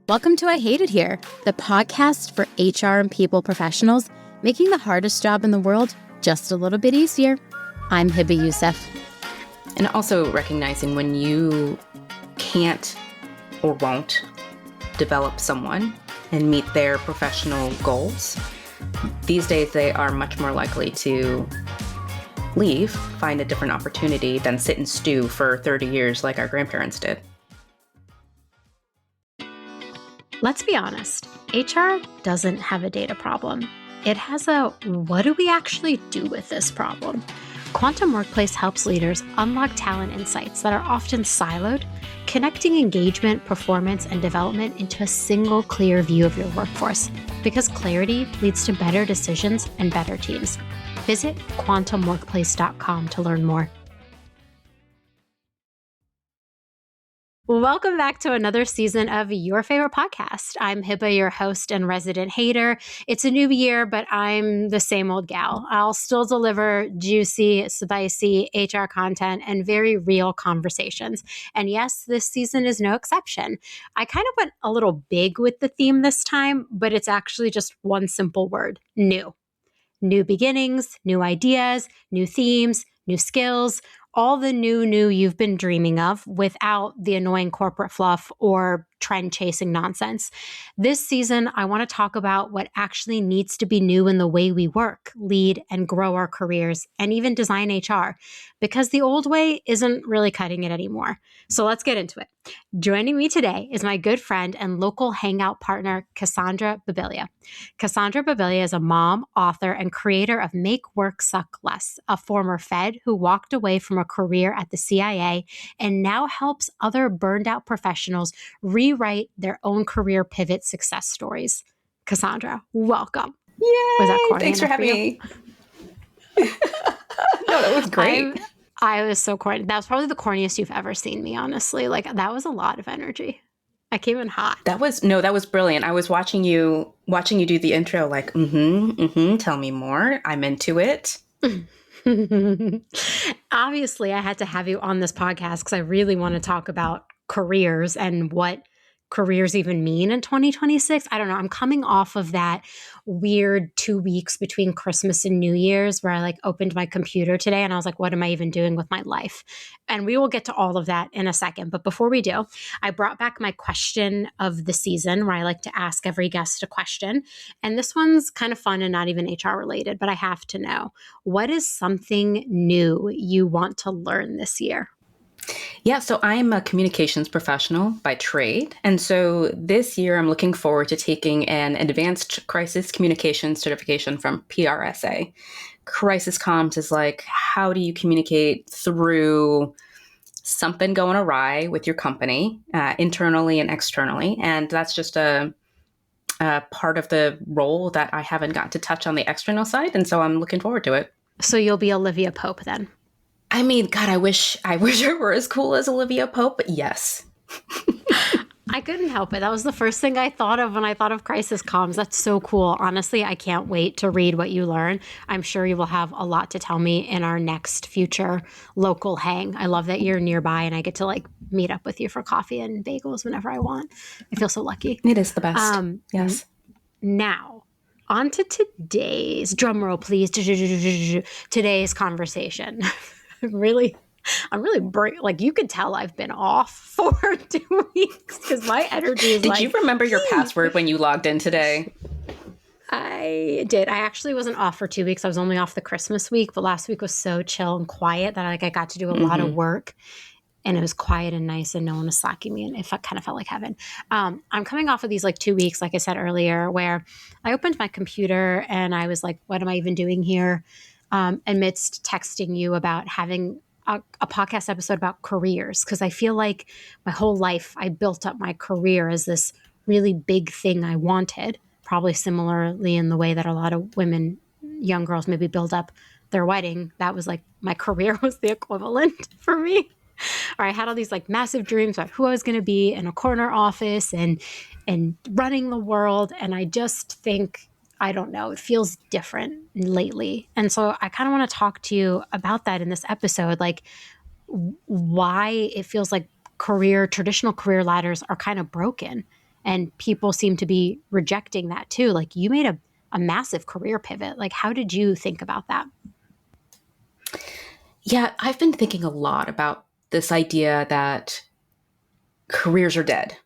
Welcome to I Hate It Here, the podcast for HR and people professionals, making the hardest job in the world just a little bit easier. I'm Hiba Youssef. And also recognizing when you can't or won't develop someone and meet their professional goals. These days, they are much more likely to leave, find a different opportunity than sit and stew for 30 years like our grandparents did. Let's be honest, HR doesn't have a data problem. It has a what do we actually do with this problem? Quantum Workplace helps leaders unlock talent insights that are often siloed, connecting engagement, performance, and development into a single clear view of your workforce. Because clarity leads to better decisions and better teams. Visit quantumworkplace.com to learn more. Welcome back to another season of your favorite podcast. I'm Hiba, your host and resident hater. It's a new year, but I'm the same old gal. I'll still deliver juicy, spicy HR content and very real conversations. And yes, this season is no exception. I kind of went a little big with the theme this time, but it's actually just one simple word: new. New beginnings, new ideas, new themes, new skills, all the new you've been dreaming of without the annoying corporate fluff or trend chasing nonsense. This season, I want to talk about what actually needs to be new in the way we work, lead, and grow our careers, and even design HR, because the old way isn't really cutting it anymore. So let's get into it. Joining me today is my good friend and local hangout partner, Cassandra Babilya. Cassandra Babilya is a mom, author, and creator of Make Work Suck Less, a former Fed who walked away from a career at the CIA and now helps other burned out professionals rewrite their own career pivot success stories. Cassandra, welcome. Yay! Was that corny? Thanks for having me. No, that was great. I was so corny. That was probably the corniest you've ever seen me, honestly. Like, that was a lot of energy. I came in hot. That was brilliant. I was watching you do the intro, like, tell me more. I'm into it. Obviously, I had to have you on this podcast because I really want to talk about careers and what careers even mean in 2026. I don't know. I'm coming off of that weird 2 weeks between Christmas and New Year's where I opened my computer today and I was like, what am I even doing with my life? And we will get to all of that in a second. But before we do, I brought back my question of the season where I like to ask every guest a question. And this one's kind of fun and not even HR related, but I have to know, what is something new you want to learn this year? Yeah, so I'm a communications professional by trade. And so this year I'm looking forward to taking an advanced crisis communications certification from PRSA. Crisis comms is like, how do you communicate through something going awry with your company, internally and externally? And that's just a part of the role that I haven't gotten to touch on the external side. And so I'm looking forward to it. So you'll be Olivia Pope then? I mean, God, I wish I were as cool as Olivia Pope, but yes. I couldn't help it. That was the first thing I thought of when I thought of crisis comms. That's so cool. Honestly, I can't wait to read what you learn. I'm sure you will have a lot to tell me in our next future local hang. I love that you're nearby and I get to meet up with you for coffee and bagels whenever I want. I feel so lucky. It is the best. Yes. Now, on to today's, drum roll please, today's conversation. I'm really you can tell I've been off for 2 weeks because my energy is Did you remember your password when you logged in today? I did. I actually wasn't off for 2 weeks. I was only off the Christmas week, but last week was so chill and quiet that I got to do a lot of work and it was quiet and nice and no one was slacking me and it kind of felt like heaven. I'm coming off of these 2 weeks, like I said earlier, where I opened my computer and I was like, what am I even doing here? Amidst texting you about having a podcast episode about careers, because I feel like my whole life I built up my career as this really big thing I wanted, probably similarly in the way that a lot of women, young girls maybe build up their wedding. That was my career was the equivalent for me. Or I had all these massive dreams about who I was going to be in a corner office and running the world. And I just think, I don't know, it feels different lately. And so I kind of want to talk to you about that in this episode, why it feels like traditional career ladders are kind of broken And people seem to be rejecting that too. Like, you made a massive career pivot. Like, how did you think about that? Yeah, I've been thinking a lot about this idea that careers are dead.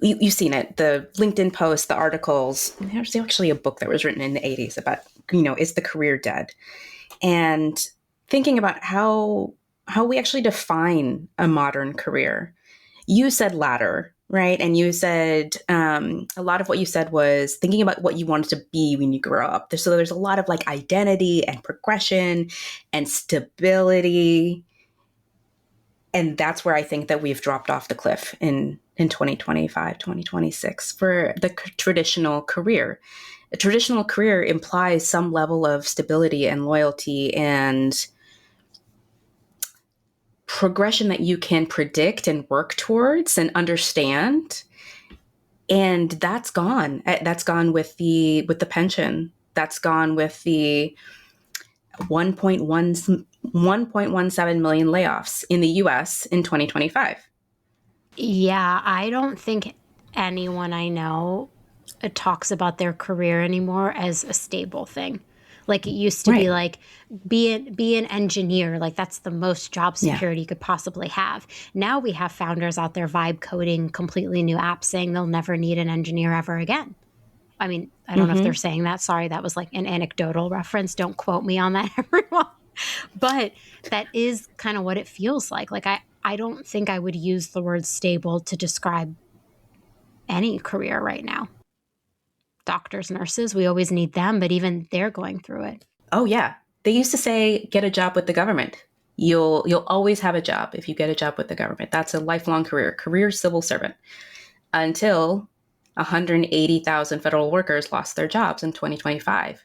You've seen it, the LinkedIn posts, the articles. There's actually a book that was written in the 80s about, is the career dead? And thinking about how we actually define a modern career. You said ladder, right? And you said a lot of what you said was thinking about what you wanted to be when you grow up. So there's a lot of like identity and progression and stability. And that's where I think that we've dropped off the cliff in 2025, 2026 for the traditional career. A traditional career implies some level of stability and loyalty and progression that you can predict and work towards and understand. And that's gone. That's gone with the pension. That's gone with the 1.17 million layoffs in the US in 2025. Yeah, I don't think anyone I know talks about their career anymore as a stable thing. Like, it used to be Right. like, be an engineer. Like, that's the most job Yeah. security you could possibly have. Now we have founders out there vibe coding completely new apps saying they'll never need an engineer ever again. I mean, I don't know if they're saying that. Sorry, that was like an anecdotal reference. Don't quote me on that, everyone. But that is kind of what it feels like. Like, I don't think I would use the word stable to describe any career right now. Doctors, nurses, we always need them, but even they're going through it. Oh yeah. They used to say, get a job with the government. You'll always have a job if you get a job with the government. That's a lifelong career civil servant, until 180,000 federal workers lost their jobs in 2025.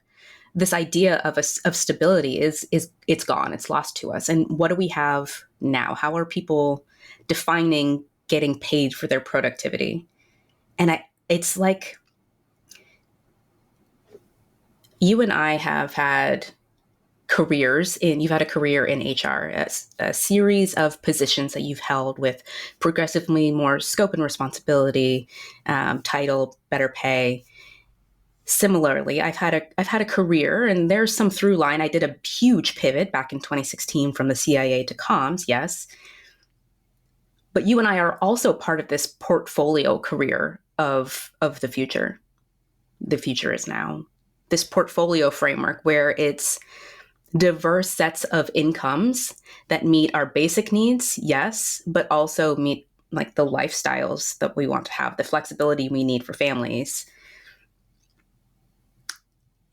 This idea of stability is it's gone. It's lost to us. And what do we have now? How are people defining getting paid for their productivity? And it's like, you and I have had you've had a career in HR, a series of positions that you've held with progressively more scope and responsibility, title, better pay. Similarly, I've had a career, and there's some through line. I did a huge pivot back in 2016 from the CIA to comms, yes. But you and I are also part of this portfolio career of the future. The future is now. This portfolio framework where it's diverse sets of incomes that meet our basic needs, yes, but also meet like the lifestyles that we want to have, the flexibility we need for families.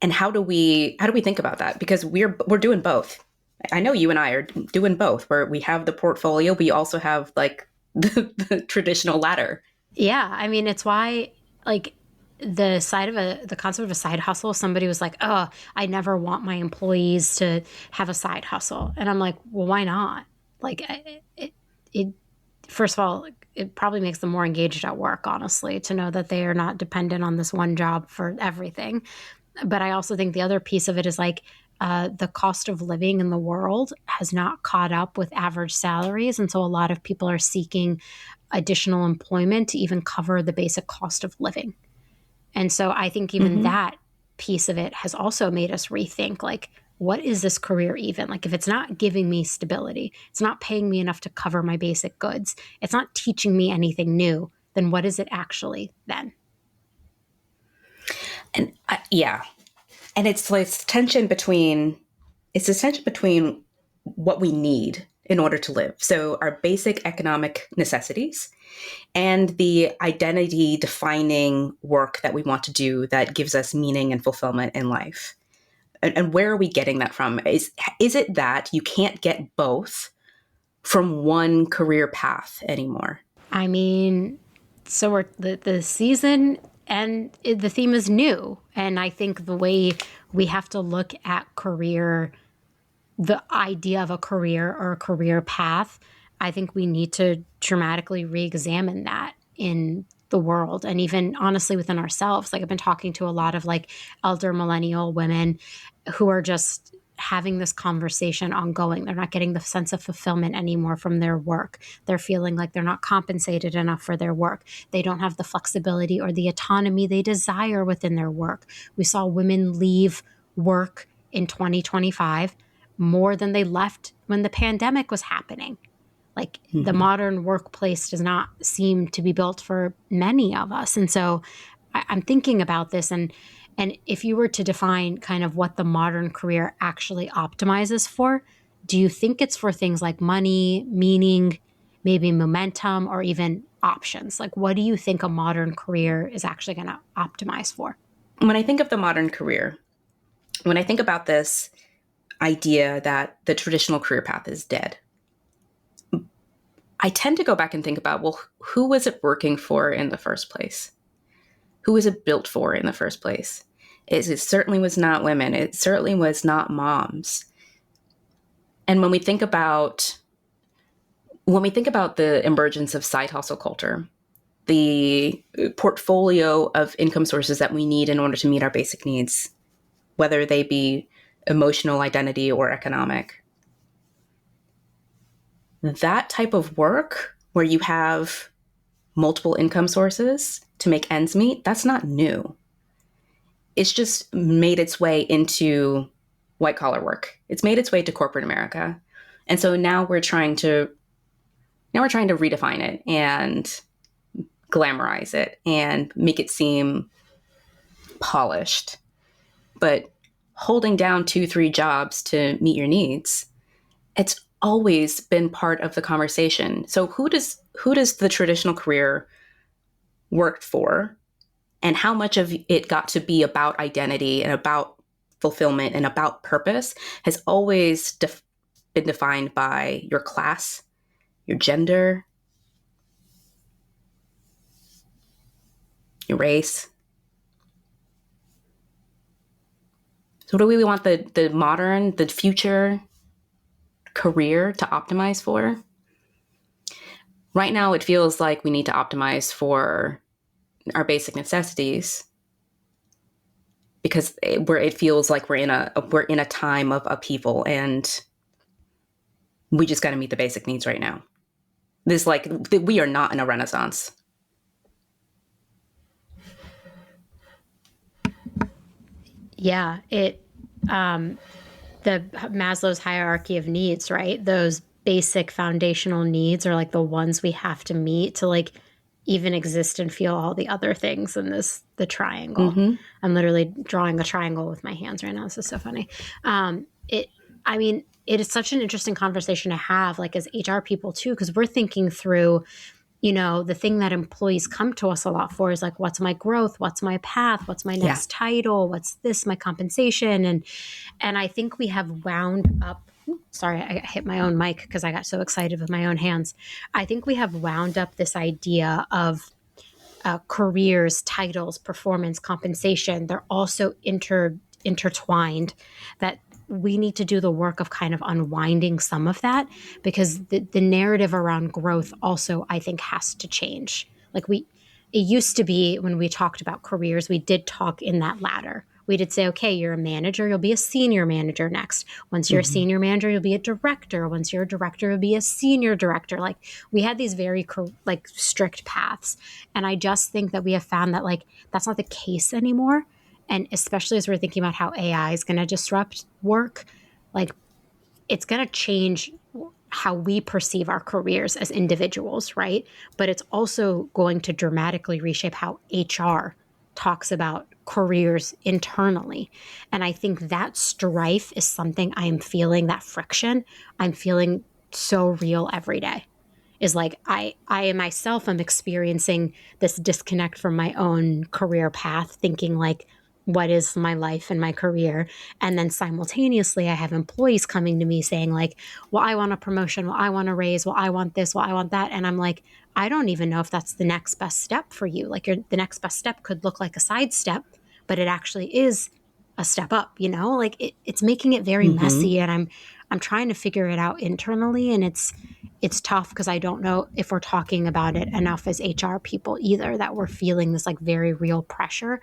And how do we think about that? Because we're doing both. I know you and I are doing both, where we have the portfolio, but you also have like the traditional ladder. Yeah, I mean, it's why, like, the concept of a side hustle, somebody was like, oh, I never want my employees to have a side hustle. And I'm like, well, why not? Like, it first of all, it probably makes them more engaged at work, honestly, to know that they are not dependent on this one job for everything. But I also think the other piece of it is like, the cost of living in the world has not caught up with average salaries. And so a lot of people are seeking additional employment to even cover the basic cost of living. And so I think even that piece of it has also made us rethink, like, what is this career even? Like, if it's not giving me stability, it's not paying me enough to cover my basic goods, it's not teaching me anything new, then what is it actually then? And yeah. And it's this tension between what we need in order to live. So our basic economic necessities and the identity defining work that we want to do that gives us meaning and fulfillment in life. And where are we getting that from? Is it that you can't get both from one career path anymore? I mean, so we're the season and the theme is new. And I think the way we have to look at career, the idea of a career or a career path, I think we need to dramatically re-examine that in the world and even honestly within ourselves. Like, I've been talking to a lot of like elder millennial women who are just having this conversation ongoing. They're not getting the sense of fulfillment anymore from their work. They're feeling like they're not compensated enough for their work. They don't have the flexibility or the autonomy they desire within their work. We saw women leave work in 2025 more than they left when the pandemic was happening. Like the modern workplace does not seem to be built for many of us. And so I'm thinking about this, and if you were to define kind of what the modern career actually optimizes for, do you think it's for things like money, meaning, maybe momentum, or even options? Like, what do you think a modern career is actually going to optimize for? When I think of the modern career, when I think about this idea that the traditional career path is dead, I tend to go back and think about, well, who was it working for in the first place? Who was it built for in the first place? It certainly was not women. It certainly was not moms. And when we think about the emergence of side hustle culture, the portfolio of income sources that we need in order to meet our basic needs, whether they be emotional, identity, or economic, that type of work where you have multiple income sources to make ends meet, that's not new. It's just made its way into white collar work. It's made its way to corporate America. And so now we're trying to redefine it and glamorize it and make it seem polished. But holding down 2-3 jobs to meet your needs, it's always been part of the conversation. So who does the traditional career work for, and how much of it got to be about identity and about fulfillment and about purpose has always been defined by your class, your gender, your race. So what do we want the future career to optimize for? Right now, it feels like we need to optimize for our basic necessities, because it feels like we're in a time of upheaval, and we just got to meet the basic needs right now. We are not in a renaissance. Yeah, the Maslow's hierarchy of needs, right? Those basic foundational needs are like the ones we have to meet to like even exist and feel all the other things in the triangle. Mm-hmm. I'm literally drawing a triangle with my hands right now. This is so funny. It is such an interesting conversation to have, like as HR people too, because we're thinking through, the thing that employees come to us a lot for is like, what's my growth? What's my path? What's my next title? What's this, my compensation? And I think we have wound up, sorry, I hit my own mic because I got so excited with my own hands. I think we have wound up this idea of careers, titles, performance, compensation. They're also intertwined, that we need to do the work of kind of unwinding some of that, because the narrative around growth also, I think, has to change. Like it used to be when we talked about careers, we did talk in that ladder. We did say, okay, you're a manager, you'll be a senior manager next. Once you're a senior manager, you'll be a director. Once you're a director, you'll be a senior director. Like we had these very strict paths. And I just think that we have found that like that's not the case anymore. And especially as we're thinking about how AI is going to disrupt work, like it's going to change how we perceive our careers as individuals, right? But it's also going to dramatically reshape how HR talks about careers internally. And I think that strife is something I am feeling, that friction I'm feeling so real every day. Is like I myself am experiencing this disconnect from my own career path, thinking like, what is my life and my career? And then simultaneously, I have employees coming to me saying like, well, I want a promotion. Well, I want a raise. Well, I want this. Well, I want that. And I'm like, I don't even know if that's the next best step for you. Like the next best step could look like a side step, but it actually is a step up, like it's making it very messy. And I'm trying to figure it out internally. And it's tough because I don't know if we're talking about it enough as HR people either, that we're feeling this like very real pressure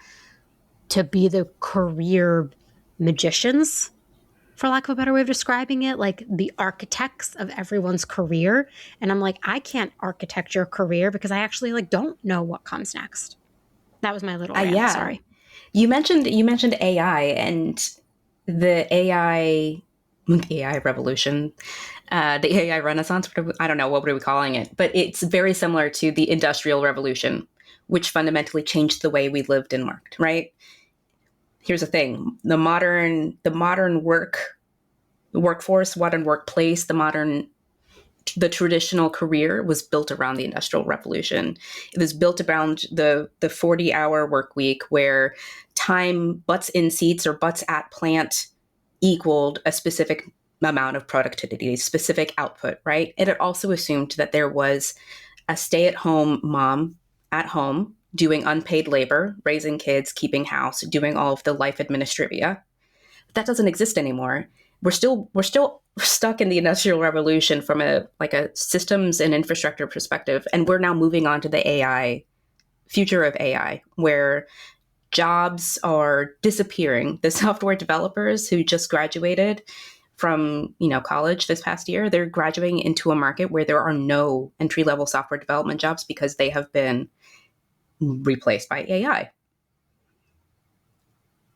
to be the career magicians for lack of a better way of describing it, like the architects of everyone's career. And I'm like, I can't architect your career because I actually like don't know what comes next. That was my little rant. Yeah. Sorry. You mentioned AI and the AI revolution, the AI renaissance. I don't know, what are we calling it? But it's very similar to the Industrial Revolution, which fundamentally changed the way we lived and worked, right? Here's the thing: the modern workforce, modern workplace, the traditional career was built around the Industrial Revolution. It was built around the 40-hour work week, where time, butts in seats or butts at plant, equaled a specific amount of productivity, specific output, right? And it also assumed that there was a stay-at-home mom at home doing unpaid labor, raising kids, keeping house, doing all of the life administrivia. That doesn't exist anymore. We're still stuck in the Industrial Revolution from a systems and infrastructure perspective, and we're now moving on to the future of AI, where jobs are disappearing. The software developers who just graduated from college this past year, they're graduating into a market where there are no entry-level software development jobs because they have been replaced by AI.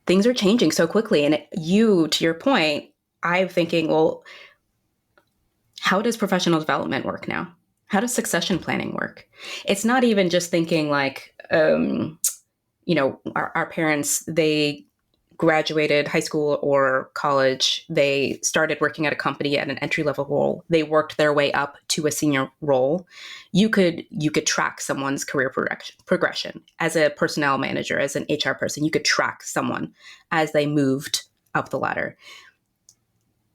Things are changing so quickly, and to your point, I'm thinking, well, how does professional development work now? How does succession planning work? It's not even just thinking like, our parents, they graduated high school or college, they started working at a company at an entry-level role, they worked their way up to a senior role. You could track someone's career progression as a personnel manager, as an HR person. You could track someone as they moved up the ladder.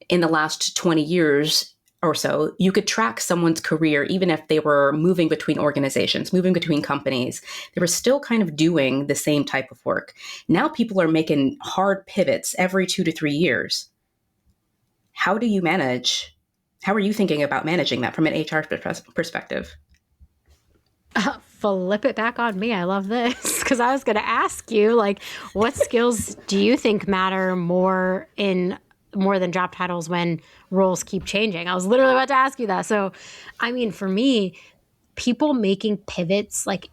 In the last 20 years or so, you could track someone's career even if they were moving between organizations, moving between companies. They were still kind of doing the same type of work. Now people are making hard pivots every 2 to 3 years. How are you thinking about managing that from an HR perspective? Flip it back on me. I love this because I was going to ask you, like, what skills do you think matter more than job titles when roles keep changing? I was literally about to ask you that. So, I mean, for me, people making pivots, like,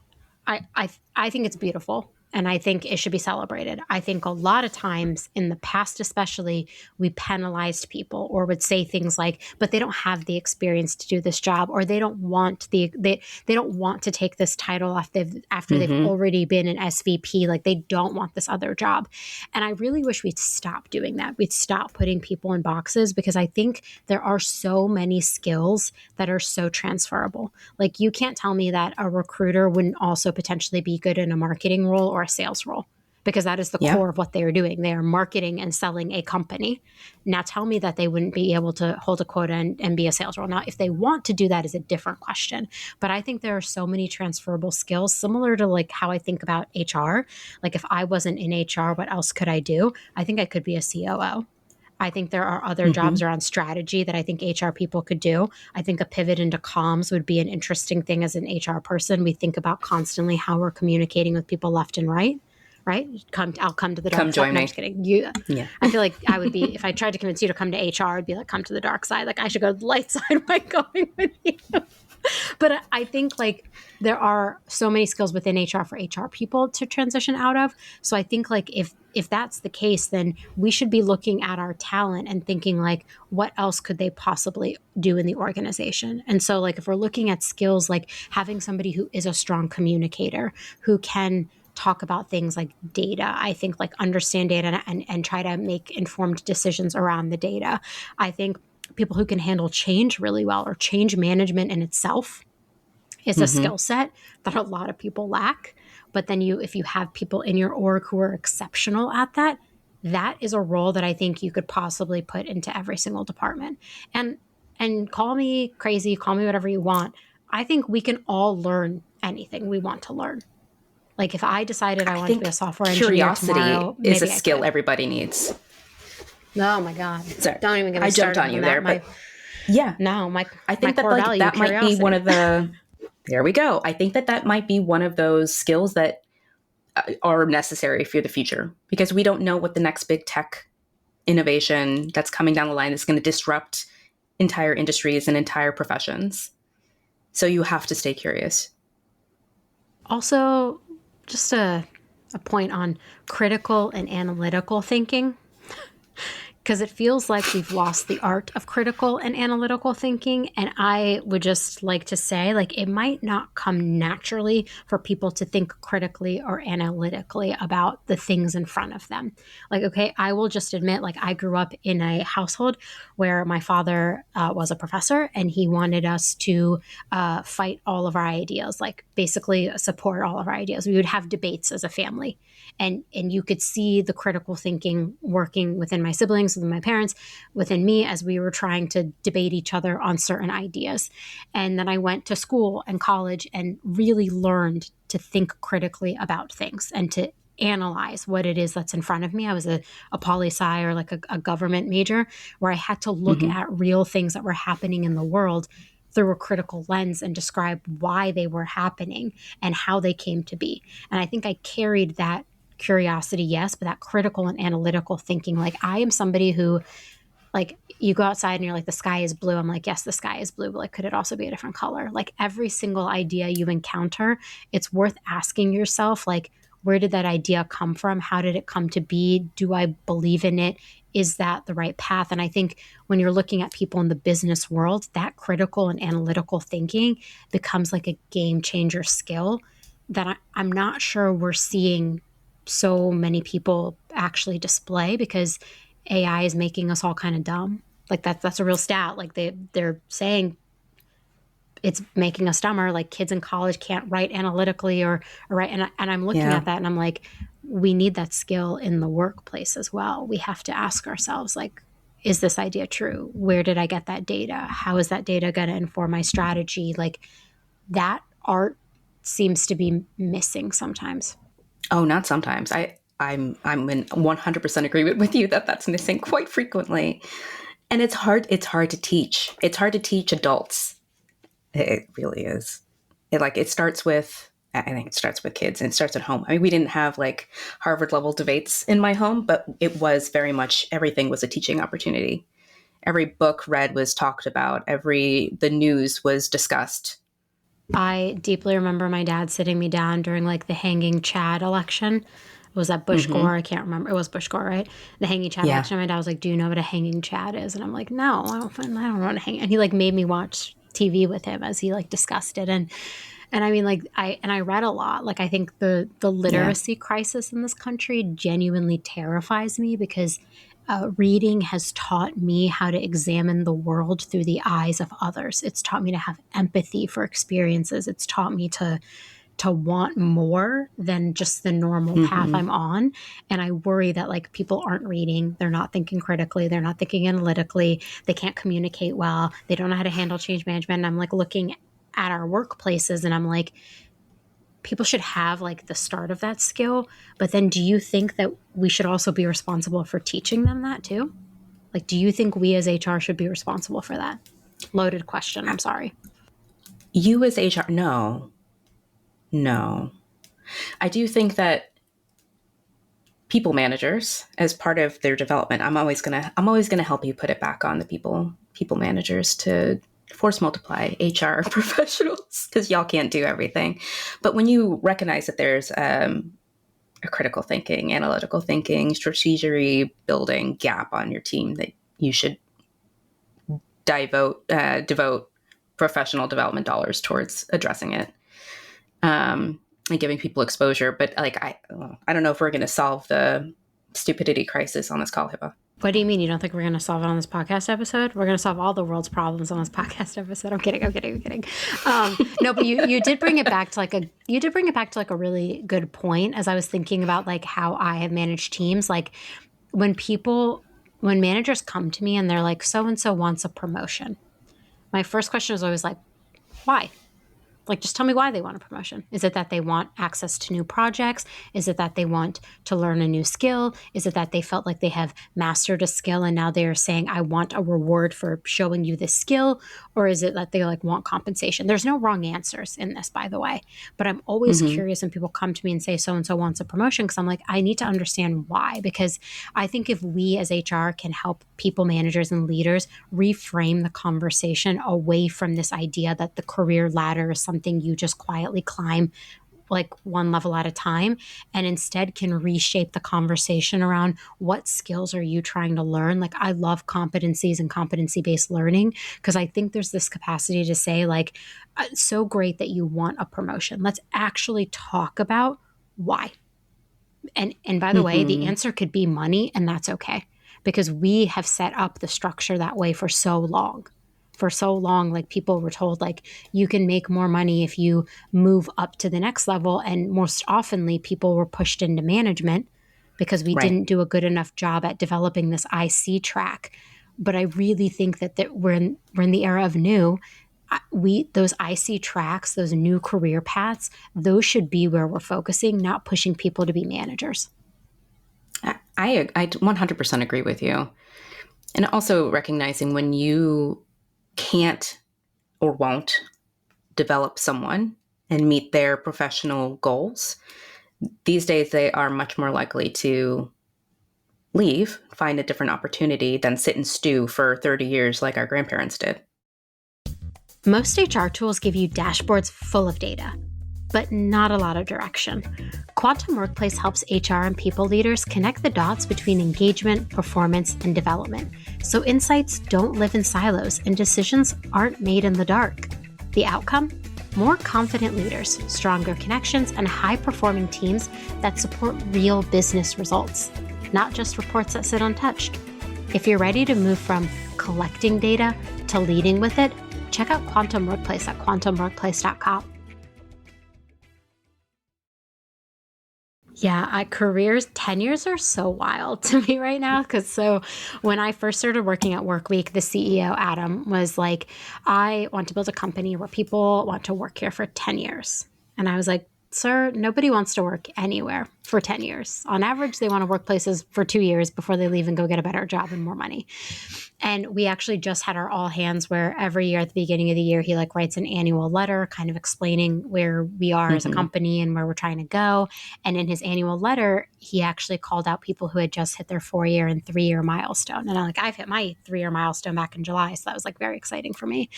I think it's beautiful. And I think it should be celebrated. I think a lot of times in the past, especially, we penalized people or would say things like, but they don't have the experience to do this job, or they don't want they don't want to take this title after they've already been an SVP. Like, they don't want this other job. And I really wish we'd stop doing that. We'd stop putting people in boxes, because I think there are so many skills that are so transferable. Like, you can't tell me that a recruiter wouldn't also potentially be good in a marketing role or a sales role, because that is the core of what they are doing. They are marketing and selling a company. Now tell me that they wouldn't be able to hold a quota and be a sales role. Now, if they want to do that is a different question. But I think there are so many transferable skills, similar to like how I think about HR. Like, if I wasn't in HR, what else could I do? I think I could be a COO. I think there are other jobs around strategy that I think HR people could do. I think a pivot into comms would be an interesting thing as an HR person. We think about constantly how we're communicating with people left and right. I'll come to the dark Come side. join No, me. I'm just kidding. I feel like I would be, if I tried to convince you to come to HR, I'd be like, come to the dark side. Like, I should go to the light side by going with you. But I think like there are so many skills within HR for HR people to transition out of. So I think like if that's the case, then we should be looking at our talent and thinking like, what else could they possibly do in the organization? And so like, if we're looking at skills, like having somebody who is a strong communicator, who can talk about things like data, I think like understand data and try to make informed decisions around the data. I think people who can handle change really well, or change management in itself, is a skill set that a lot of people lack. But then if you have people in your org who are exceptional at that, that is a role that I think you could possibly put into every single department. And call me crazy, call me whatever you want. I think we can all learn anything we want to learn. Like, if I decided I wanted to be a software engineer tomorrow, is a maybe skill everybody needs. Oh my God. Sorry. Don't even get me I started jumped on you that. there, but yeah. No, I think core value, that might be one of curiosity. there we go. I think that might be one of those skills that are necessary for the future, because we don't know what the next big tech innovation that's coming down the line that's going to disrupt entire industries and entire professions. So you have to stay curious. Also, just a point on critical and analytical thinking, because it feels like we've lost the art of critical and analytical thinking. And I would just like to say, like, it might not come naturally for people to think critically or analytically about the things in front of them. Like, okay, I will just admit, like, I grew up in a household where my father was a professor, and he wanted us to fight all of our ideas, like basically support all of our ideas. We would have debates as a family. And you could see the critical thinking working within my siblings, within my parents, within me, as we were trying to debate each other on certain ideas. And then I went to school and college and really learned to think critically about things and to analyze what it is that's in front of me. I was a poli-sci, or like a government major, where I had to look at real things that were happening in the world through a critical lens and describe why they were happening and how they came to be. And I think I carried that curiosity, yes, but that critical and analytical thinking. Like, I am somebody who, like, you go outside and you're like, the sky is blue. I'm like, yes, the sky is blue, but like, could it also be a different color? Like, every single idea you encounter, it's worth asking yourself, like, where did that idea come from? How did it come to be? Do I believe in it? Is that the right path? And I think when you're looking at people in the business world, that critical and analytical thinking becomes like a game changer skill that I'm not sure we're seeing so many people actually display, because AI is making us all kind of dumb. Like, that's a real stat. Like, they're saying it's making us dumber. Like, kids in college can't write analytically or write. And I'm looking at that and I'm like, we need that skill in the workplace as well. We have to ask ourselves, like, is this idea true? Where did I get that data? How is that data going to inform my strategy? Like, that art seems to be missing sometimes. Oh, not sometimes. I'm in 100% agreement with you that that's missing quite frequently. And it's hard to teach. It's hard to teach adults. It really is. I think it starts with kids, and it starts at home. I mean, we didn't have like Harvard level debates in my home, but it was very much, everything was a teaching opportunity. Every book read was talked about. The news was discussed. I deeply remember my dad sitting me down during like the hanging Chad election. Was that Bush Gore? I can't remember. It was Bush Gore, right? The hanging Chad election. My dad was like, "Do you know what a hanging Chad is?" And I'm like, "No, I don't know what a hanging." And he like made me watch TV with him as he like discussed it. And I mean, like, I read a lot. Like, I think the literacy crisis in this country genuinely terrifies me, because reading has taught me how to examine the world through the eyes of others. It's taught me to have empathy for experiences. It's taught me to want more than just the normal path I'm on. And I worry that like people aren't reading, they're not thinking critically, they're not thinking analytically, they can't communicate well, they don't know how to handle change management. And I'm like looking at our workplaces and I'm like, people should have like the start of that skill. But then do you think that we should also be responsible for teaching them that too? Like, do you think we as HR should be responsible for that? Loaded question. I'm sorry. You as HR, no. I do think that people managers, as part of their development, I'm always gonna help you put it back on the people managers to force multiply HR professionals, because y'all can't do everything. But when you recognize that there's a critical thinking, analytical thinking, strategery building gap on your team, that you should devote professional development dollars towards addressing it. And giving people exposure. But like, I don't know if we're going to solve the stupidity crisis on this call, Hiba. What do you mean you don't think we're going to solve it on this podcast episode? We're going to solve all the world's problems on this podcast episode. I'm kidding. No, but you did bring it back to like a really good point, as I was thinking about like how I have managed teams. Like, when managers come to me and they're like, so-and-so wants a promotion, my first question is always like, why? Like, just tell me why they want a promotion. Is it that they want access to new projects? Is it that they want to learn a new skill? Is it that they felt like they have mastered a skill and now they are saying, I want a reward for showing you this skill? Or is it that they like want compensation? There's no wrong answers in this, by the way. But I'm always curious when people come to me and say, so-and-so wants a promotion, because I'm like, I need to understand why. Because I think if we as HR can help people managers and leaders reframe the conversation away from this idea that the career ladder is something you just quietly climb like one level at a time, and instead can reshape the conversation around what skills are you trying to learn. Like, I love competencies and competency-based learning, because I think there's this capacity to say like, it's so great that you want a promotion. Let's actually talk about why. And by the way, the answer could be money, and that's okay, because we have set up the structure that way for so long. For so long, like, people were told like, you can make more money if you move up to the next level. And most oftenly, people were pushed into management because we didn't do a good enough job at developing this IC track. But I really think that we're in the era of new. Those IC tracks, those new career paths, those should be where we're focusing, not pushing people to be managers. I 100% agree with you. And also recognizing when you can't or won't develop someone and meet their professional goals, these days they are much more likely to leave, find a different opportunity than sit and stew for 30 years like our grandparents did. Most HR tools give you dashboards full of data, but not a lot of direction. Quantum Workplace helps HR and people leaders connect the dots between engagement, performance, and development, so insights don't live in silos and decisions aren't made in the dark. The outcome? More confident leaders, stronger connections, and high-performing teams that support real business results, not just reports that sit untouched. If you're ready to move from collecting data to leading with it, check out Quantum Workplace at quantumworkplace.com. Yeah, tenures are so wild to me right now. So when I first started working at Workweek, the CEO, Adam, was like, I want to build a company where people want to work here for 10 years. And I was like, sir, nobody wants to work anywhere for 10 years. On average, they want to work places for 2 years before they leave and go get a better job and more money. And we actually just had our all hands where every year at the beginning of the year, he like writes an annual letter kind of explaining where we are as a company and where we're trying to go. And in his annual letter, he actually called out people who had just hit their 4-year and 3-year milestone. And I've hit my 3-year milestone back in July. So that was like very exciting for me.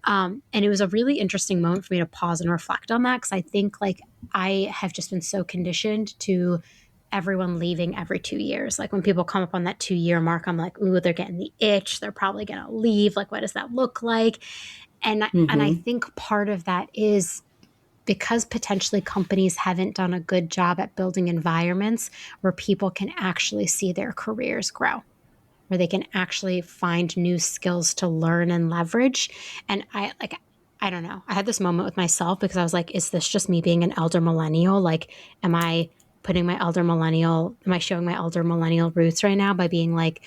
And it was a really interesting moment for me to pause and reflect on that, because I think like I have just been so conditioned to everyone leaving every 2 years. Like when people come up on that 2-year mark, I'm like, ooh, they're getting the itch. They're probably going to leave. Like, what does that look like? And I think part of that is because potentially companies haven't done a good job at building environments where people can actually see their careers grow, where they can actually find new skills to learn and leverage. And I don't know. I had this moment with myself because I was like, is this just me being an elder millennial? Like, am I showing my elder millennial roots right now by being like,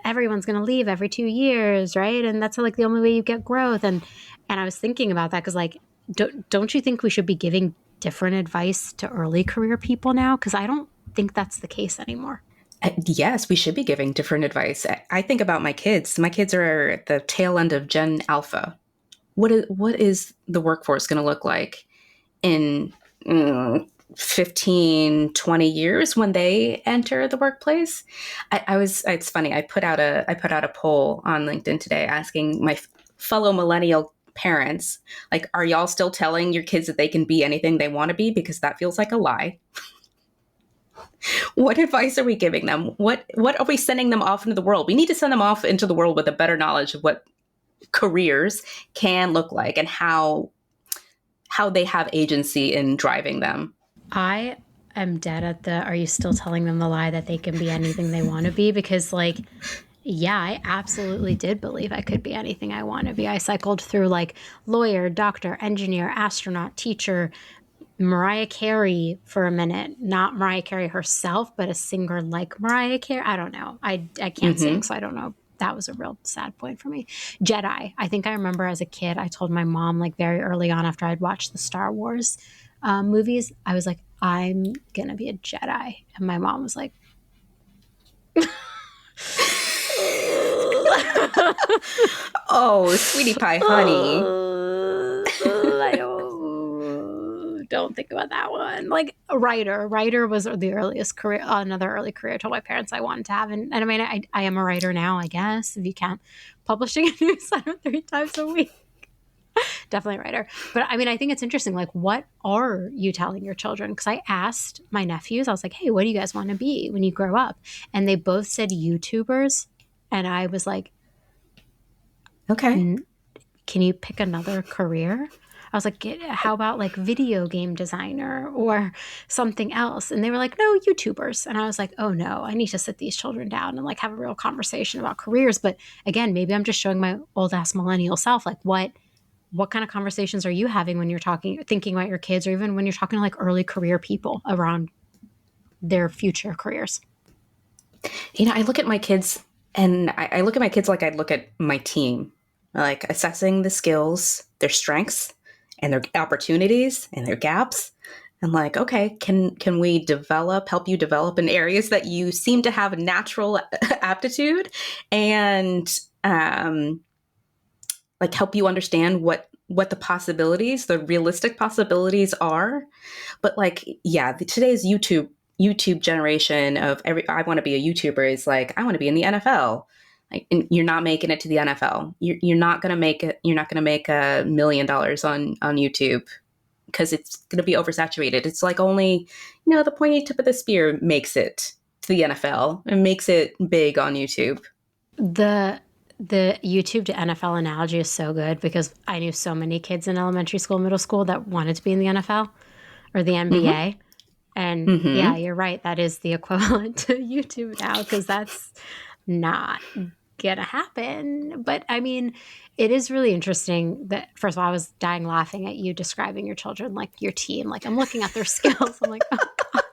everyone's going to leave every 2 years, right? And that's like the only way you get growth. And I was thinking about that because like, don't you think we should be giving different advice to early career people now? Because I don't think that's the case anymore. Yes, we should be giving different advice. I think about my kids. My kids are at the tail end of Gen Alpha. What is the workforce going to look like in 15, 20 years when they enter the workplace? It's funny. I put out a poll on LinkedIn today asking my fellow millennial parents, like, are y'all still telling your kids that they can be anything they want to be? Because that feels like a lie. What advice are we giving them? What are we sending them off into the world? We need to send them off into the world with a better knowledge of what careers can look like and how they have agency in driving them. I am dead at are you still telling them the lie that they can be anything they want to be? Because like, yeah, I absolutely did believe I could be anything I want to be. I cycled through like lawyer, doctor, engineer, astronaut, teacher, Mariah Carey for a minute. Not Mariah Carey herself, but a singer like Mariah Carey. I don't know. I can't sing, so I don't know that was a real sad point for me. Jedi. I think I remember as a kid, I told my mom like very early on after I'd watched the Star Wars movies, I was like, I'm going to be a Jedi. And my mom was like, Oh, sweetie pie, honey. Don't think about that one. Like a writer. Writer was the earliest career, another early career I told my parents I wanted to have. And I mean, I am a writer now, I guess, if you count publishing a newsletter 3 times a week. Definitely a writer. But I mean, I think it's interesting. Like, what are you telling your children? Because I asked my nephews, I was like, hey, what do you guys want to be when you grow up? And they both said YouTubers. And I was like, Okay. Can you pick another career? I was like, how about like video game designer or something else? And they were like, no, YouTubers. And I was like, oh no, I need to sit these children down and like have a real conversation about careers. But again, maybe I'm just showing my old ass millennial self, like what kind of conversations are you having when you're thinking about your kids, or even when you're talking to like early career people around their future careers? You know, I look at my kids and I look at my kids like I look at my team, like assessing the skills, their strengths and their opportunities and their gaps. And like, okay, can we help you develop in areas that you seem to have a natural aptitude, and like help you understand what the possibilities, the realistic possibilities are. But like, yeah, today's YouTube generation of I want to be a YouTuber is like, I want to be in the NFL. Like, and you're not making it to the NFL. You're not going to make it. You're not going to make $1 million on YouTube because it's going to be oversaturated. It's like only, the pointy tip of the spear makes it to the NFL and makes it big on YouTube. The YouTube to NFL analogy is so good because I knew so many kids in elementary school, middle school that wanted to be in the NFL or the NBA. Mm-hmm. And yeah, you're right. That is the equivalent to YouTube now, because that's not going to happen. But I mean, it is really interesting that, first of all, I was dying laughing at you describing your children like your team. Like, I'm looking at their skills. I'm like, oh God.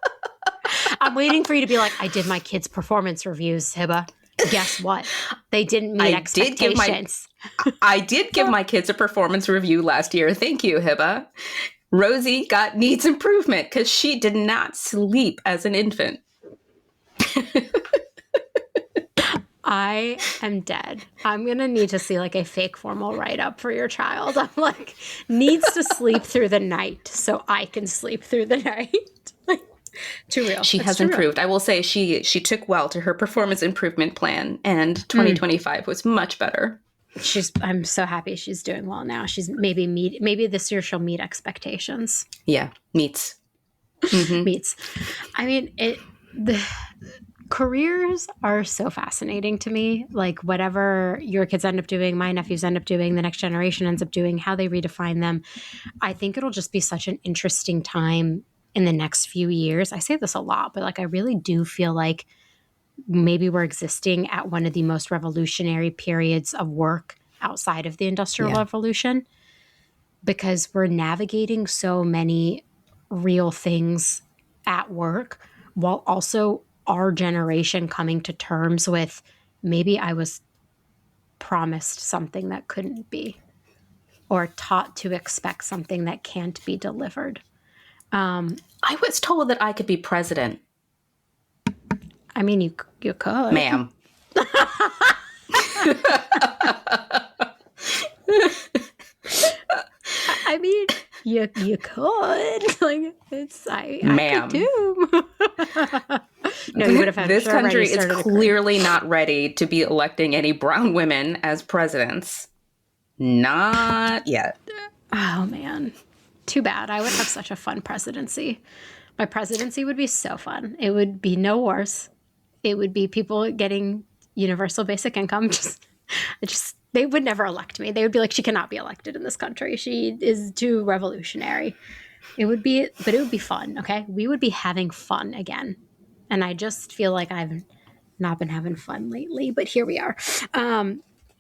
I'm waiting for you to be like, I did my kids' performance reviews, Hiba. Guess what? They didn't meet expectations. I did give my kids a performance review last year. Thank you, Hiba. Rosie needs improvement because she did not sleep as an infant. I am dead. I'm going to need to see like a fake formal write-up for your child. I'm like, needs to sleep through the night so I can sleep through the night. Too real. She has improved. I will say she took well to her performance improvement plan, and 2025 was much better. I'm so happy she's doing well now. She's maybe this year she'll meet expectations. Yeah, meets. I mean, the careers are so fascinating to me. Like, whatever your kids end up doing, my nephews end up doing, the next generation ends up doing, how they redefine them. I think it'll just be such an interesting time in the next few years. I say this a lot, but like, I really do feel like maybe we're existing at one of the most revolutionary periods of work outside of the Industrial Revolution, because we're navigating so many real things at work, while also our generation coming to terms with, maybe I was promised something that couldn't be, or taught to expect something that can't be delivered. I was told that I could be president. I mean, you could. Ma'am. I mean, you could. Like, I Ma'am. could too. No, you would have had this country is clearly not ready to be electing any brown women as presidents. Not yet. Oh, man. Too bad. I would have such a fun presidency. My presidency would be so fun. It would be no wars. It would be people getting universal basic income. They would never elect me. They would be like, she cannot be elected in this country. She is too revolutionary. But it would be fun. Okay. We would be having fun again. And I just feel like I've not been having fun lately, but here we are.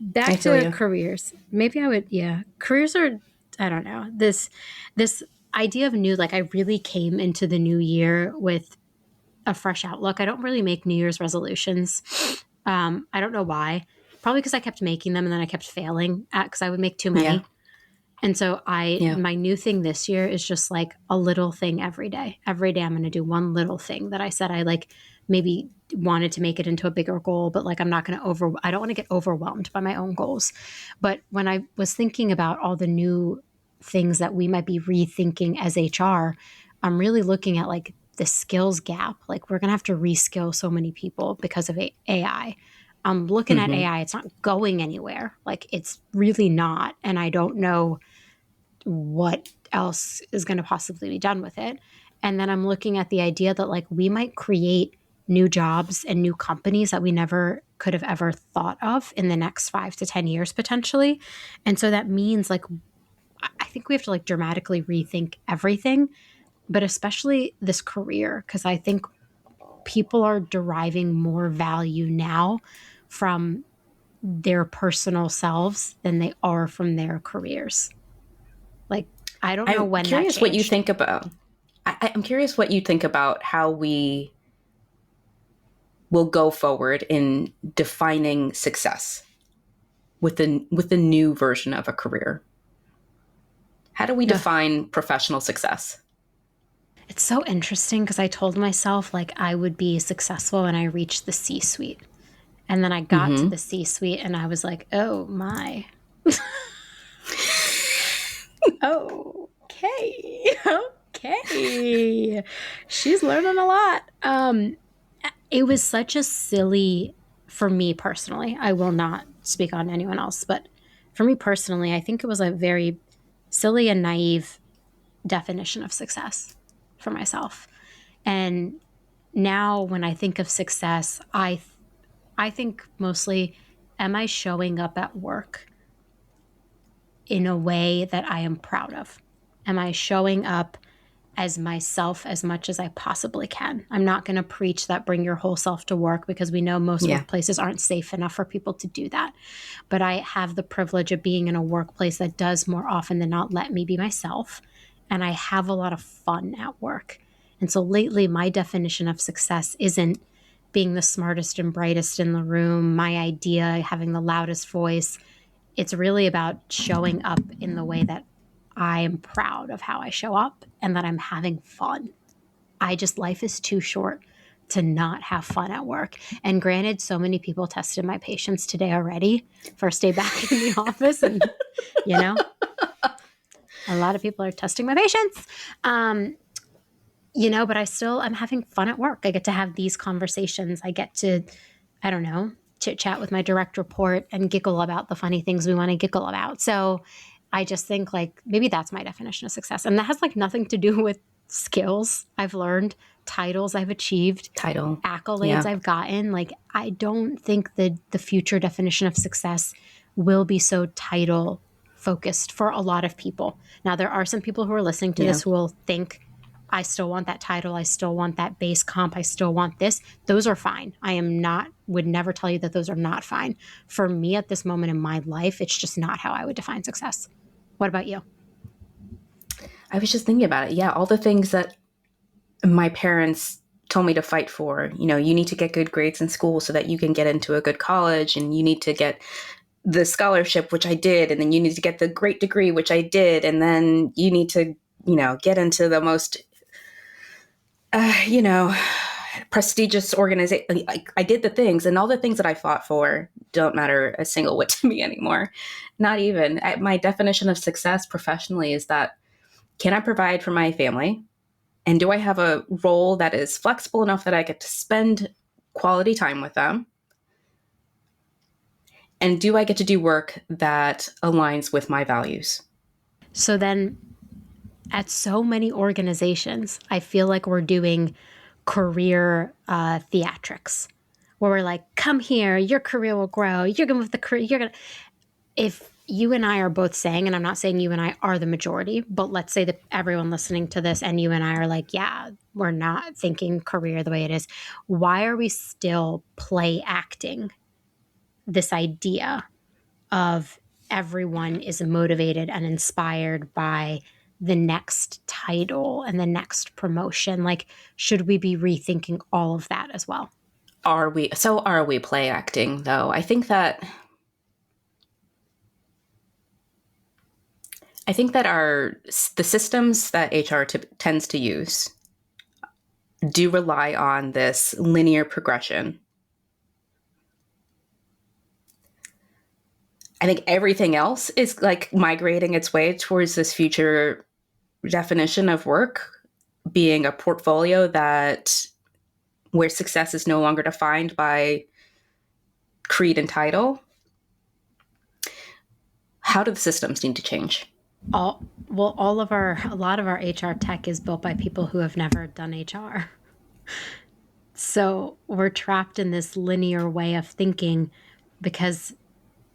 Back to careers. Maybe I would, careers are, I don't know, this idea of new, like, I really came into the new year with a fresh outlook. I don't really make New Year's resolutions. I don't know why. probably because I kept making them and then I kept failing at because I would make too many. Yeah. And so Yeah. my new thing this year is just like a little thing every day. Every day I'm going to do one little thing that I said I like maybe wanted to make it into a bigger goal, but like I don't want to get overwhelmed by my own goals. But when I was thinking about all the new things that we might be rethinking as HR, I'm really looking at like the skills gap. Like we're going to have to reskill so many people because of AI. I'm looking at AI. It's not going anywhere. Like it's really not. And I don't know what else is going to possibly be done with it. And then I'm looking at the idea that like we might create new jobs and new companies that we never could have ever thought of in the next 5 to 10 years potentially. And so that means like I think we have to like dramatically rethink everything, but especially this career, because I think people are deriving more value now from their personal selves than they are from their careers. Like, I don't know I'm when that curious what you changed. think about. I'm curious what you think about how we will go forward in defining success with the new version of a career. How do we define professional success? It's so interesting because I told myself like I would be successful when I reached the C-suite. And then I got to the C-suite and I was like, oh my. Okay. Okay. She's learning a lot. It was such a silly, for me personally, I will not speak on anyone else, but for me personally, I think it was a very silly and naive definition of success for myself. And now when I think of success, I think mostly, am I showing up at work in a way that I am proud of? Am I showing up as myself as much as I possibly can? I'm not going to preach that bring your whole self to work because we know most workplaces aren't safe enough for people to do that. But I have the privilege of being in a workplace that does more often than not let me be myself. And I have a lot of fun at work. And so lately, my definition of success isn't being the smartest and brightest in the room, my idea, having the loudest voice. It's really about showing up in the way that I am proud of how I show up and that I'm having fun. Life is too short to not have fun at work. And granted, so many people tested my patience today already. First day back in the office. And, a lot of people are testing my patience. But I'm having fun at work. I get to have these conversations. I get to, I don't know, chit chat with my direct report and giggle about the funny things we want to giggle about. So I just think like maybe that's my definition of success. And that has like nothing to do with skills I've learned, titles I've achieved, accolades I've gotten. Like I don't think that the future definition of success will be so title focused for a lot of people. Now, there are some people who are listening to this who will think, I still want that title. I still want that base comp. I still want this. Those are fine. Would never tell you that those are not fine. For me at this moment in my life, it's just not how I would define success. What about you? I was just thinking about it. Yeah, all the things that my parents told me to fight for. You need to get good grades in school so that you can get into a good college, and you need to get the scholarship, which I did, and then you need to get the great degree, which I did, and then you need to, get into the most, prestigious organization. I did the things, and all the things that I fought for don't matter a single whit to me anymore. Not even. My definition of success professionally is that, can I provide for my family? And do I have a role that is flexible enough that I get to spend quality time with them? And do I get to do work that aligns with my values? So then at so many organizations, I feel like we're doing career theatrics where we're like, come here, your career will grow. You're going to with the career. You're going to, if you and I are both saying, and I'm not saying you and I are the majority, but let's say that everyone listening to this and you and I are like, yeah, we're not thinking career the way it is. Why are we still play acting this idea of everyone is motivated and inspired by the next title and the next promotion? Like, should we be rethinking all of that as well? Are we play acting though? I think that I think that the systems that HR tends to use do rely on this linear progression. I think everything else is like migrating its way towards this future definition of work being a portfolio where success is no longer defined by creed and title. How do the systems need to change? A lot of our HR tech is built by people who have never done HR. So we're trapped in this linear way of thinking because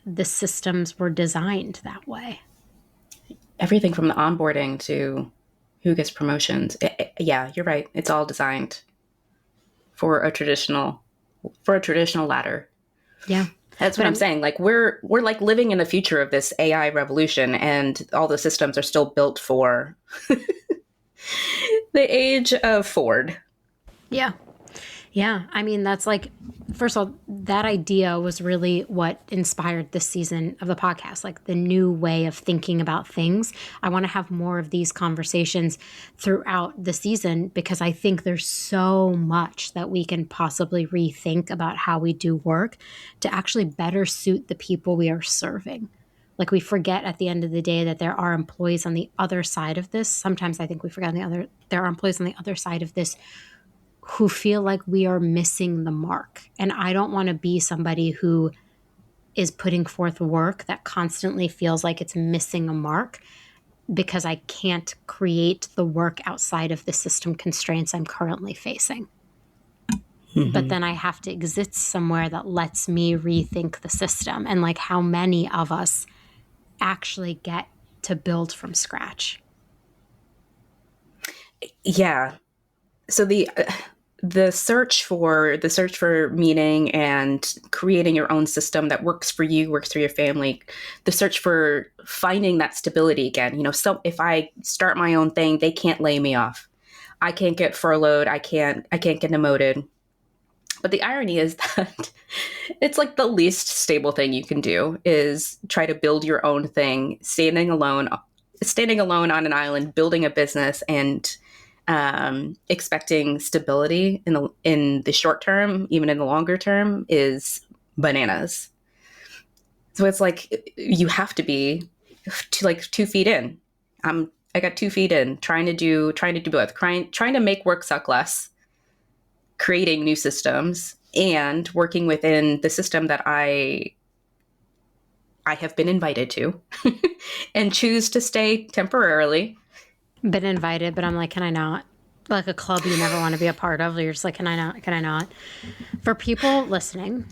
the systems were designed that way. Everything from the onboarding to who gets promotions. Yeah, you're right. It's all designed for a traditional ladder. Yeah. That's what I'm saying. Like we're like living in the future of this AI revolution, and all the systems are still built for the age of Ford. Yeah. Yeah. I mean, that's like, first of all, that idea was really what inspired this season of the podcast, like the new way of thinking about things. I want to have more of these conversations throughout the season because I think there's so much that we can possibly rethink about how we do work to actually better suit the people we are serving. Like we forget at the end of the day that there are employees on the other side of this. Sometimes I think we forget there are employees on the other side of this who feel like we are missing the mark. And I don't want to be somebody who is putting forth work that constantly feels like it's missing a mark because I can't create the work outside of the system constraints I'm currently facing. Mm-hmm. But then I have to exist somewhere that lets me rethink the system. And like how many of us actually get to build from scratch? Yeah. So the search for meaning and creating your own system that works for you, works for your family, the search for finding that stability again. So if I start my own thing, they can't lay me off. I can't get furloughed. I can't get demoted. But the irony is that it's like the least stable thing you can do is try to build your own thing, standing alone on an island, building a business, and expecting stability in the short term, even in the longer term, is bananas. So it's like you have to be 2 feet in. I got 2 feet in, trying to do both, trying to make work suck less, creating new systems, and working within the system that I have been invited to and choose to stay temporarily. Been invited, but I'm like, can I not? Like a club you never want to be a part of. You're just like, can I not? Can I not? For people listening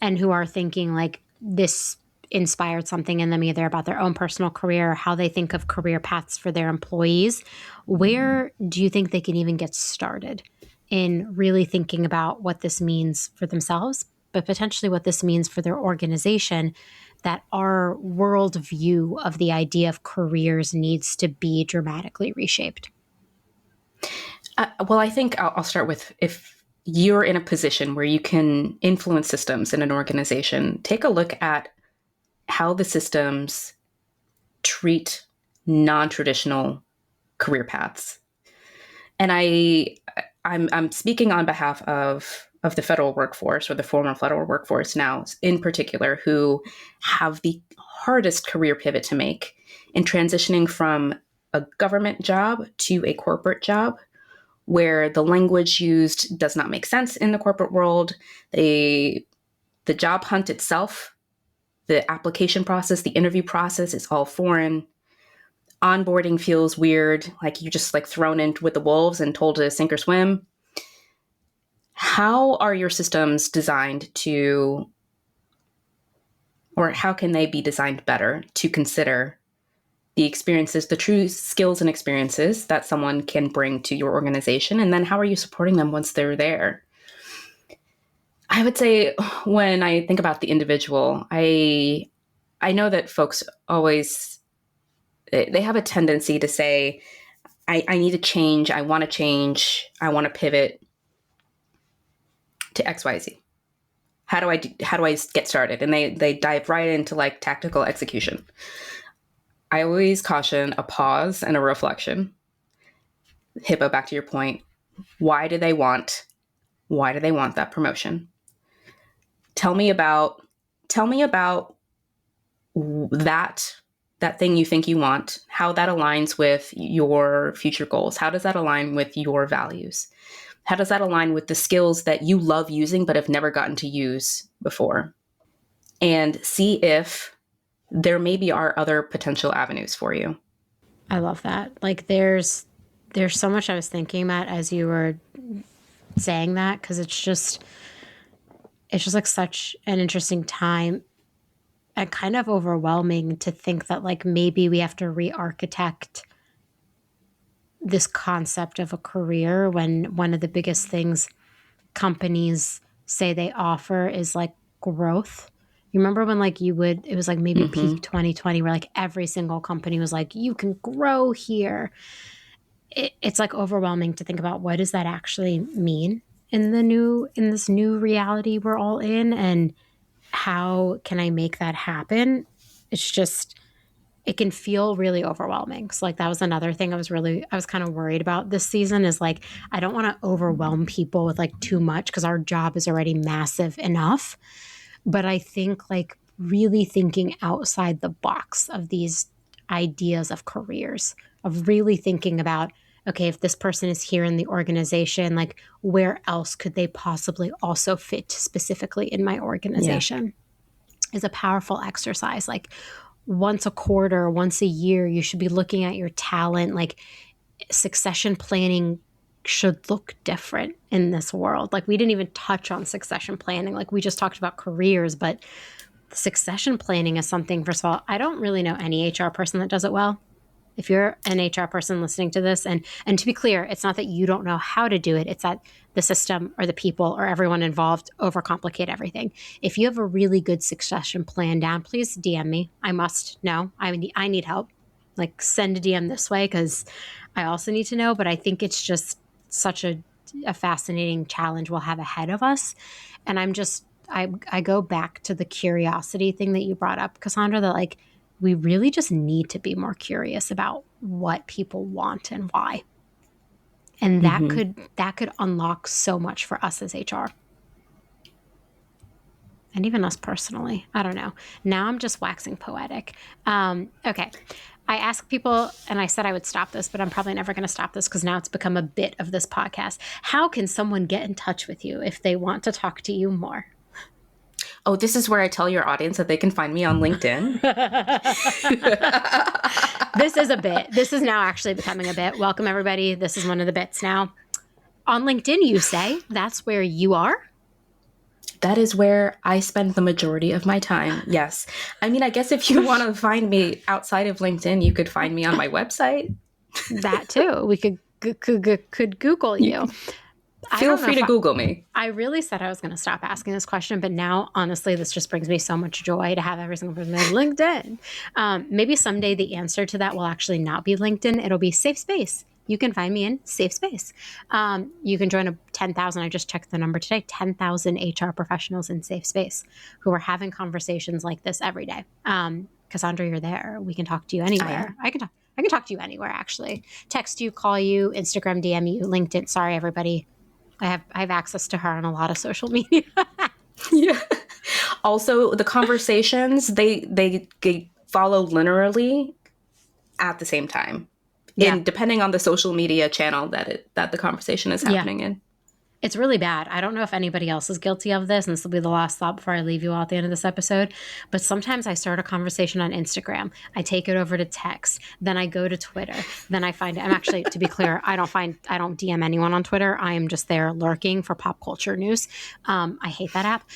and who are thinking like this inspired something in them, either about their own personal career or how they think of career paths for their employees, where do you think they can even get started in really thinking about what this means for themselves, but potentially what this means for their organization, that our worldview of the idea of careers needs to be dramatically reshaped? Well, I think I'll start with, if you're in a position where you can influence systems in an organization, take a look at how the systems treat non-traditional career paths. And I'm speaking on behalf of the federal workforce, or the former federal workforce now in particular, who have the hardest career pivot to make in transitioning from a government job to a corporate job, where the language used does not make sense in the corporate world. The job hunt itself, the application process, the interview process is all foreign. Onboarding feels weird, like you're just like thrown in with the wolves and told to sink or swim. How are your systems designed to, or how can they be designed better to consider the experiences, the true skills and experiences that someone can bring to your organization? And then how are you supporting them once they're there? I would say, when I think about the individual, I know that folks always, they have a tendency to say, I need to change, I want to pivot to XYZ. How do I get started? And they dive right into like tactical execution. I always caution a pause and a reflection. Hippo, back to your point. Why do they want that promotion? Tell me about that thing you think you want, how that aligns with your future goals. How does that align with your values? How does that align with the skills that you love using but have never gotten to use before? And see if there maybe are other potential avenues for you. I love that. Like there's so much I was thinking about as you were saying that, because it's just like such an interesting time and kind of overwhelming to think that like maybe we have to re-architect this concept of a career when one of the biggest things companies say they offer is like growth. You remember when like it was like maybe peak 2020 where like every single company was like, you can grow here. It's like overwhelming to think about what does that actually mean in this new reality we're all in, and how can I make that happen? It's just, it can feel really overwhelming. So like that was another thing I was kind of worried about this season, is like, I don't want to overwhelm people with like too much because our job is already massive enough. But I think like really thinking outside the box of these ideas of careers, of really thinking about, okay, if this person is here in the organization, like where else could they possibly also fit specifically in my organization, is a powerful exercise. Like once a quarter, once a year, you should be looking at your talent. Like succession planning should look different in this world. Like we didn't even touch on succession planning. Like we just talked about careers, but succession planning is something, first of all, I don't really know any HR person that does it well. If you're an HR person listening to this, and to be clear, it's not that you don't know how to do it. It's that the system or the people or everyone involved overcomplicate everything. If you have a really good succession plan down, please DM me. I must know. I need help. Like send a DM this way because I also need to know. But I think it's just such a fascinating challenge we'll have ahead of us. And I go back to the curiosity thing that you brought up, Cassandra, that like, we really just need to be more curious about what people want and why. And that could unlock so much for us as HR. And even us personally. I don't know. Now I'm just waxing poetic. Okay. I ask people, and I said I would stop this, but I'm probably never going to stop this because now it's become a bit of this podcast. How can someone get in touch with you if they want to talk to you more? Oh, this is where I tell your audience that they can find me on LinkedIn. This is a bit. This is now actually becoming a bit. Welcome, everybody. This is one of the bits now. On LinkedIn, you say that's where you are? That is where I spend the majority of my time. Yes. I mean, I guess if you want to find me outside of LinkedIn, you could find me on my website. That too. We could Google you. Feel free to Google me. I really said I was going to stop asking this question, but now, honestly, this just brings me so much joy to have every single person on LinkedIn. Maybe someday the answer to that will actually not be LinkedIn. It'll be Safe Space. You can find me in Safe Space. You can join 10,000. I just checked the number today. 10,000 HR professionals in Safe Space who are having conversations like this every day. Cassandra, you're there. We can talk to you anywhere. I can talk to you anywhere, actually. Text you, call you, Instagram, DM you, LinkedIn. Sorry, everybody. I have access to her on a lot of social media. Yeah. Also, the conversations, they follow linearly at the same time. Yeah. And depending on the social media channel that the conversation is happening in. It's really bad. I don't know if anybody else is guilty of this, and this will be the last thought before I leave you all at the end of this episode. But sometimes I start a conversation on Instagram. I take it over to text. Then I go to Twitter. Then I find I'm actually, to be clear, I don't DM anyone on Twitter. I am just there lurking for pop culture news. I hate that app.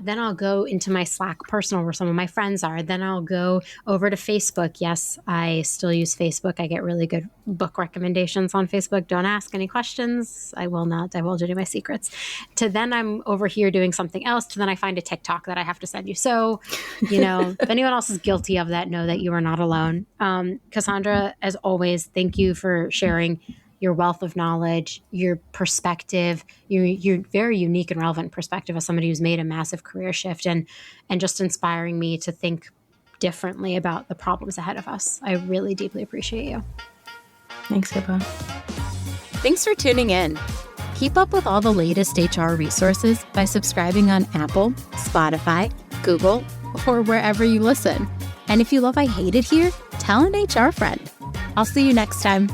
Then I'll go into my Slack personal where some of my friends are. Then I'll go over to Facebook. Yes, I still use Facebook. I get really good book recommendations on Facebook. Don't ask any questions. I will not divulge any of my secrets. To then I'm over here doing something else. To then I find a TikTok that I have to send you. So, if anyone else is guilty of that, know that you are not alone. Cassandra, as always, thank you for sharing your wealth of knowledge, your perspective, your very unique and relevant perspective as somebody who's made a massive career shift, and just inspiring me to think differently about the problems ahead of us. I really deeply appreciate you. Thanks, Hibba. Thanks for tuning in. Keep up with all the latest HR resources by subscribing on Apple, Spotify, Google, or wherever you listen. And if you love I Hate It Here, tell an HR friend. I'll see you next time.